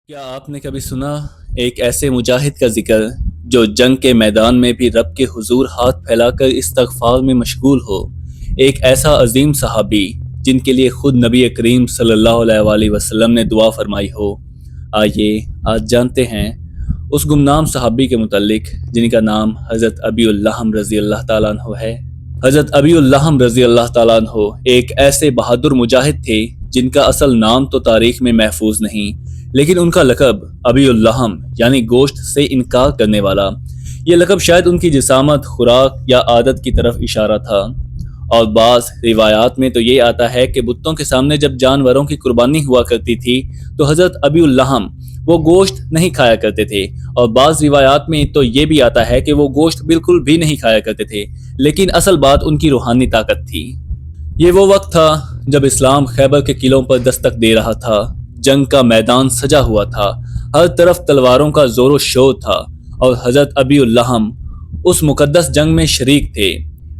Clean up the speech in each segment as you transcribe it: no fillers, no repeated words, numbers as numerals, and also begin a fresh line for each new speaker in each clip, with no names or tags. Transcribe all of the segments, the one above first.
क्या आपने कभी सुना एक ऐसे मुजाहिद का जिक्र जो जंग के मैदान में भी रब के हुजूर हाथ फैलाकर इस्तगफार में मशगूल हो। एक ऐसा अजीम सहाबी जिनके लिए खुद नबी करीम सल्लल्लाहु अलैहि वसल्लम ने दुआ फरमाई हो। आइए आज जानते हैं उस गुमनाम सहाबी के मुतल्लिक जिनका नाम हज़रत अबीउल्लाहम रज़ी अल्लाह ताला अन्हु है। हज़रत अबीउल्लाहम रज़ी अल्लाह ताला अन्हु एक ऐसे बहादुर मुजाहिद थे जिनका असल नाम तो तारीख में महफूज नहीं, लेकिन उनका लक़ब अबीउल्लाहम यानी गोश्त से इनकार करने वाला, ये लक़ब शायद उनकी जिसामत, खुराक या आदत की तरफ इशारा था। और बाज़ रिवायात में तो ये आता है कि बुतों के सामने जब जानवरों की कुर्बानी हुआ करती थी तो हज़रत अबीउल्लाहम वो गोश्त नहीं खाया करते थे। और बाज़ रिवायात में तो ये भी आता है कि वो गोश्त बिल्कुल भी नहीं खाया करते थे, लेकिन असल बात उनकी रूहानी ताकत थी। ये वो वक्त था जब इस्लाम खैबर के किलों पर दस्तक दे रहा था। जंग का मैदान सजा हुआ था, हर तरफ तलवारों का जोर शोर था और हज़रत अबीउल्लाहम उस मुकद्दस जंग में शरीक थे।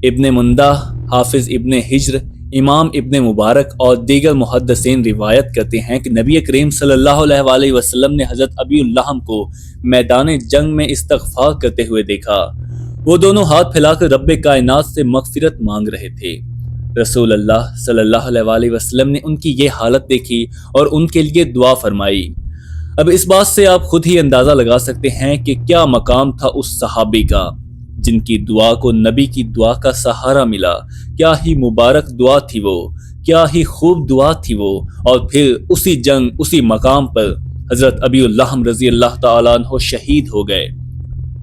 इब्ने मुंदा, हाफिज इब्ने हिज्र, इमाम इब्ने मुबारक और दीगर मुहद्दिसीन रिवायत करते हैं कि नबी करीम सल्लल्लाहु अलैहि वसल्लम ने हज़रत अबीउल्लाहम को मैदान जंग में इस्तगफार करते हुए देखा। वो दोनों हाथ फैलाकर रब्बे कायनात से मगफिरत मांग रहे थे। रसूल अल्लाह सल्लल्लाहु अलैहि वसल्लम ने उनकी ये हालत देखी और उनके लिए दुआ फरमाई। अब इस बात से आप खुद ही अंदाज़ा लगा सकते हैं कि क्या मकाम था उस सहाबी का जिनकी दुआ को नबी की दुआ का सहारा मिला। क्या ही मुबारक दुआ थी वो, क्या ही खूब दुआ थी वो। और फिर उसी जंग, उसी मकाम पर हज़रत अबीउल्लाहम रज़ी अल्लाह ताला अन्हु शहीद हो गए।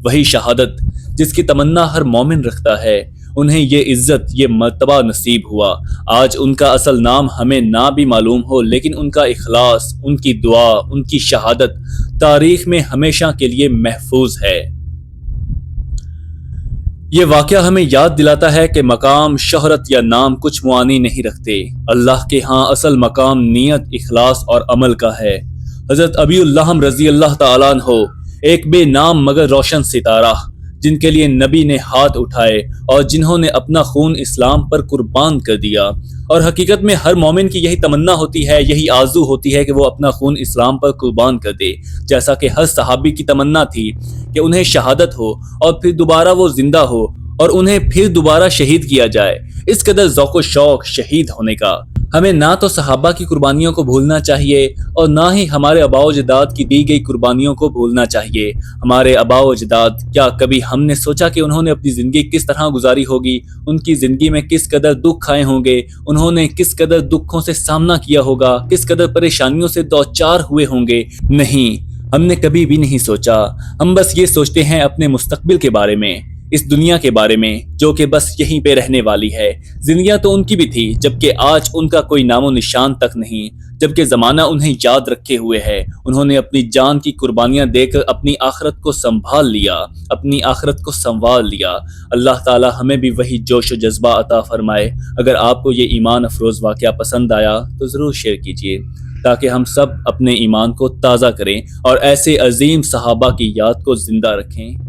वही शहादत जिसकी तमन्ना हर मोमिन रखता है, उन्हें ये इज्जत, ये मर्तबा नसीब हुआ। आज उनका असल नाम हमें ना भी मालूम हो, लेकिन उनका इखलास, उनकी दुआ, उनकी शहादत तारीख में हमेशा के लिए महफूज है। ये वाक़या हमें याद दिलाता है कि मकाम, शोहरत या नाम कुछ मुआनी नहीं रखते। अल्लाह के यहाँ असल मकाम नीयत, इखलास और अमल का है। हज़रत अबीउल्लाहम रज़ी अल्लाह ताला अन्हु एक बेनाम मगर रोशन सितारा, जिनके लिए नबी ने हाथ उठाए और जिन्होंने अपना खून इस्लाम पर कुर्बान कर दिया। और हकीकत में हर मोमिन की यही तमन्ना होती है, यही आरज़ू होती है कि वो अपना खून इस्लाम पर कुर्बान कर दे, जैसा कि हर सहाबी की तमन्ना थी कि उन्हें शहादत हो और फिर दोबारा वो जिंदा हो और उन्हें फिर दोबारा शहीद किया जाए। इस कदर ज़ौक़ शौक़ शहीद होने का। हमें ना तो सहाबा की कुर्बानियों को भूलना चाहिए और ना ही हमारे आबाओ अजदाद की दी गई कुर्बानियों को भूलना चाहिए। हमारे आबाओ अजदाद, क्या कभी हमने सोचा कि उन्होंने अपनी ज़िंदगी किस तरह गुजारी होगी, उनकी ज़िंदगी में किस कदर दुख आए होंगे, उन्होंने किस कदर दुखों से सामना किया होगा, किस कदर परेशानियों से दो-चार हुए होंगे? नहीं, हमने कभी भी नहीं सोचा। हम बस ये सोचते हैं अपने मुस्तकबिल के बारे में, इस दुनिया के बारे में जो कि बस यहीं पे रहने वाली है। जिंदगियां तो उनकी भी थी, जबकि आज उनका कोई नामो निशान तक नहीं, जबकि ज़माना उन्हें याद रखे हुए है। उन्होंने अपनी जान की कुर्बानियां देकर अपनी आखिरत को संभाल लिया, अपनी आखिरत को संवार लिया। अल्लाह ताला हमें भी वही जोश व जज्बा अता फरमाए। अगर आपको ये ईमान अफरोज़ वाक़या पसंद आया तो ज़रूर शेयर कीजिए, ताकि हम सब अपने ईमान को ताज़ा करें और ऐसे अजीम सहाबा की याद को ज़िंदा रखें।